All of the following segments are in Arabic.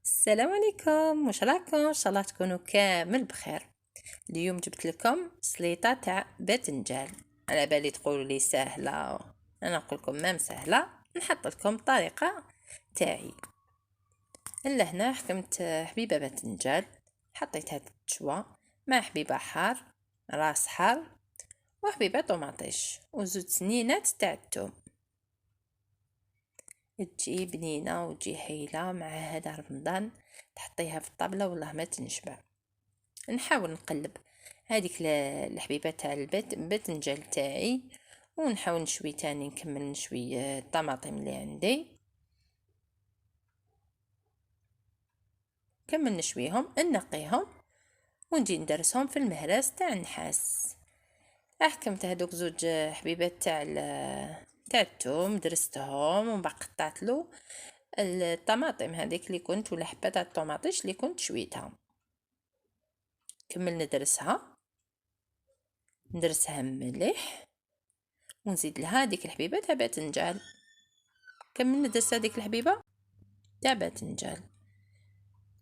السلام عليكم، واش راكم؟ ان شاء الله تكونوا كامل بخير. اليوم جبت لكم سليطه تاع باذنجان. على بالي تقولوا لي سهله، انا نقول لكم ما سهله. نحط لكم الطريقه تاعي. الا هنا حكمت حبيبه باذنجان، حطيتها تشوى مع حبيبه حار، راس حار، وحبيبه طوماطيش، وزوج سنينات تاع الثوم. تجي بنينه وتجي هايله مع هذا رمضان. تحطيها في الطابله والله ما تنشبع. نحاول نقلب هذيك الحبيبه تاع الباذنجان تاعي، ونحاول نشوي تاني، نكمل نشوي الطماطم اللي عندي، كمل نشويهم نقيهم ونجي ندرسهم في المهراس تاع النحاس. احكمت هذوك زوج حبيبات تاع الثوم، درستهم ومن بعد قطعت له الطماطم هذيك اللي كنت، ولا حبه تاع الطوماطيش اللي كنت شويتها. كمل ندرسها مليح، ونزيد لها ديك الحبيبه تاع باذنجان. كمل ندرس هذيك الحبيبه تاع باذنجان،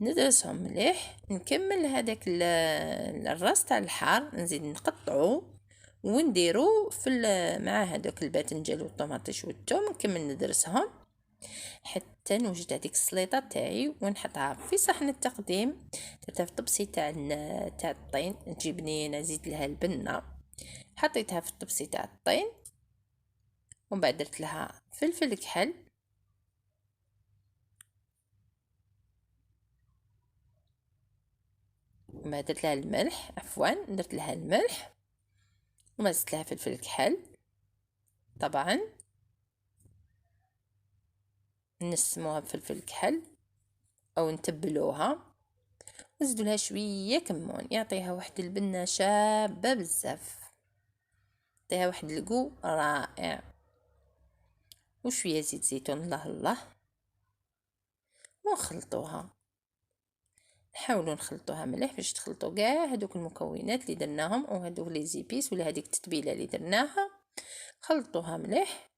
ندرسهم مليح. نكمل هذاك الراس تاع الحار، نزيد نقطعو ونديرو مع هذوك الباذنجان والطوماطيش والثوم. نكمل ندرسهم حتى نوجد هذيك السليطه تاعي ونحطها في صحن التقديم. درتها في الطبسي تاع الطين، تجي بنينه. نزيد لها البنه، حطيتها في الطبسي تاع الطين، ومن بعد درت لها فلفل كحل، وما درت لها الملح، درت لها الملح، وما زدت لها فلفل كحل. طبعا نسموها بفلفل كحل او نتبلوها، نزيدوا لها شويه كمون يعطيها واحد البنه شابه بزاف، يعطيها واحد القو رائع. وشويه زيت زيتون، الله الله، ونخلطوها. نحاولوا نخلطوها مليح باش تخلطوا كاع هذوك المكونات اللي درناهم، وهذوك لي زيبيس ولا هذيك التتبيله اللي درناها. خلطوها مليح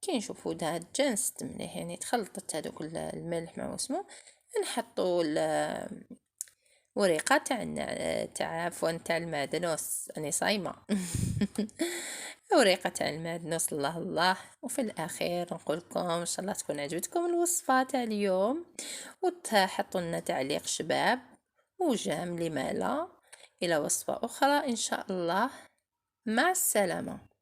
كي نشوفوا دا تجانست مليح، يعني تخلطت هذوك الملح مع واسمو. نحطوا ورقه تاع عفوا تاع المعدنوس، اني صايمه. ورقه تاع المعدنوس، الله الله. وفي الاخير نقول لكم ان شاء الله تكون عجبتكم الوصفه تاع اليوم، وتحطوا لنا تعليق شباب وجام لما لا. الى وصفه اخرى ان شاء الله، مع السلامه.